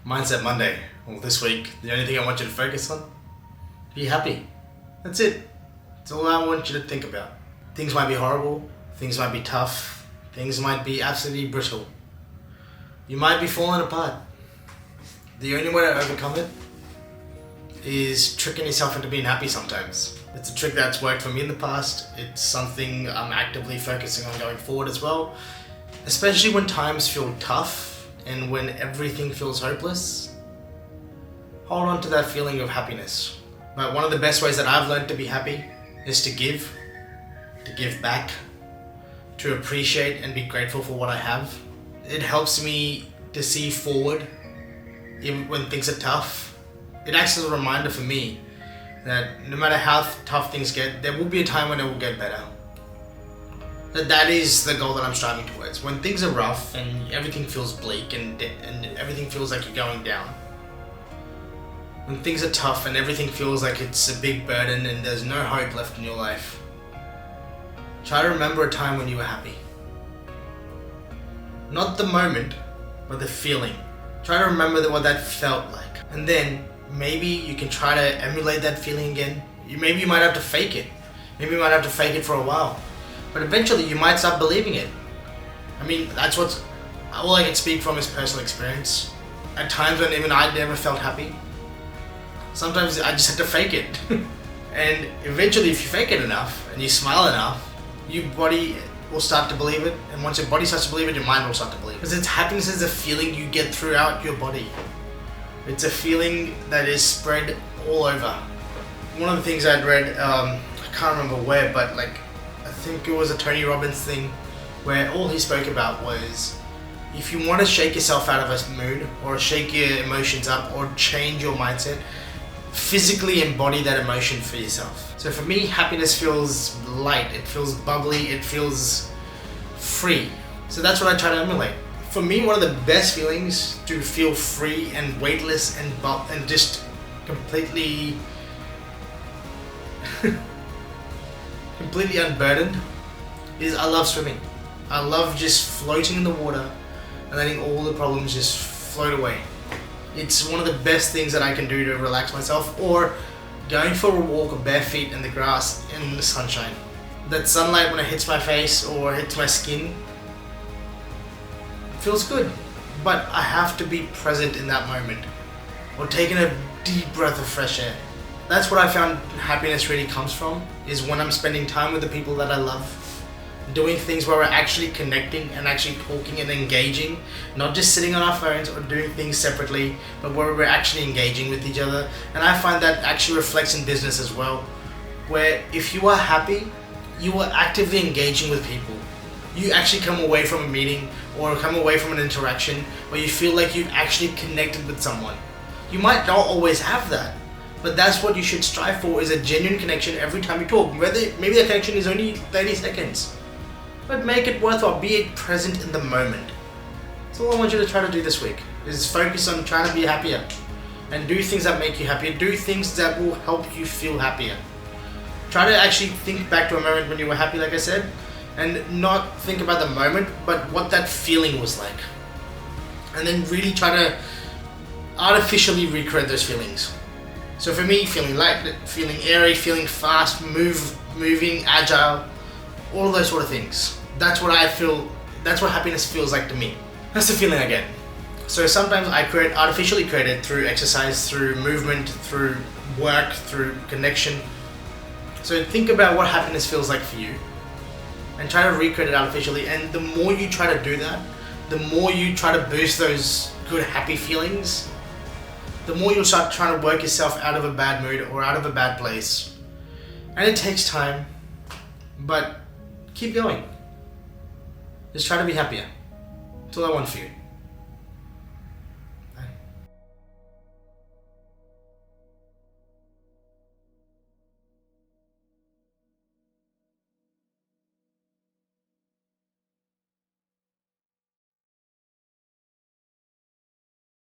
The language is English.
Mindset Monday. Well, this week, the only thing I want you to focus on, be happy. That's it. That's all I want you to think about. Things might be horrible, things might be tough, things might be absolutely brittle. You might be falling apart. The only way to overcome it is tricking yourself into being happy sometimes. It's a trick that's worked for me in the past. It's something I'm actively focusing on going forward as well. Especially when times feel tough and when everything feels hopeless. Hold on to that feeling of happiness. But one of the best ways that I've learned to be happy is to give back, to appreciate and be grateful for what I have. It helps me to see forward even when things are tough. It acts as a reminder for me that no matter how tough things get, there will be a time when it will get better. That is the goal that I'm striving towards. When things are rough and everything feels bleak and everything feels like you're going down. When things are tough and everything feels like it's a big burden and there's no hope left in your life. Try to remember a time when you were happy. Not the moment, but the feeling. Try to remember what that felt like. And then maybe you can try to emulate that feeling again. Maybe you might have to fake it. Maybe you might have to fake it for a while. But eventually you might start believing it. I mean, that's all I can speak from is personal experience. At times when even I never felt happy, sometimes I just had to fake it. And eventually if you fake it enough and you smile enough, your body will start to believe it. And once your body starts to believe it, your mind will start to believe it. Because happiness is a feeling you get throughout your body. It's a feeling that is spread all over. One of the things I'd read, I can't remember where, but I think it was a Tony Robbins thing where all he spoke about was if you want to shake yourself out of a mood or shake your emotions up or change your mindset, physically embody that emotion for yourself. So for me, happiness feels light, it feels bubbly, it feels free. So that's what I try to emulate. For me, one of the best feelings to feel free and weightless and just completely unburdened is I love swimming. I love just floating in the water and letting all the problems just float away. It's one of the best things that I can do to relax myself, or going for a walk bare feet in the grass in the sunshine. That sunlight when it hits my face or hits my skin feels good, but I have to be present in that moment or taking a deep breath of fresh air. That's what I found happiness really comes from, is when I'm spending time with the people that I love, doing things where we're actually connecting and actually talking and engaging, not just sitting on our phones or doing things separately, but where we're actually engaging with each other. And I find that actually reflects in business as well, where if you are happy, you are actively engaging with people. You actually come away from a meeting or come away from an interaction where you feel like you've actually connected with someone. You might not always have that, but that's what you should strive for, is a genuine connection every time you talk. Maybe the connection is only 30 seconds, but make it worthwhile. Be present in the moment. That's all I want you to try to do this week, is focus on trying to be happier and do things that make you happier. Do things that will help you feel happier. Try to actually think back to a moment when you were happy, like I said, and not think about the moment, but what that feeling was like. And then really try to artificially recreate those feelings. So for me, feeling light, feeling airy, feeling fast, moving, agile, all those sort of things. That's what I feel, that's what happiness feels like to me. That's the feeling I get. So sometimes I artificially create it through exercise, through movement, through work, through connection. So think about what happiness feels like for you and try to recreate it artificially. And the more you try to do that, the more you try to boost those good, happy feelings, the more you'll start trying to work yourself out of a bad mood or out of a bad place. And it takes time, but keep going. Just try to be happier. That's all I want for you.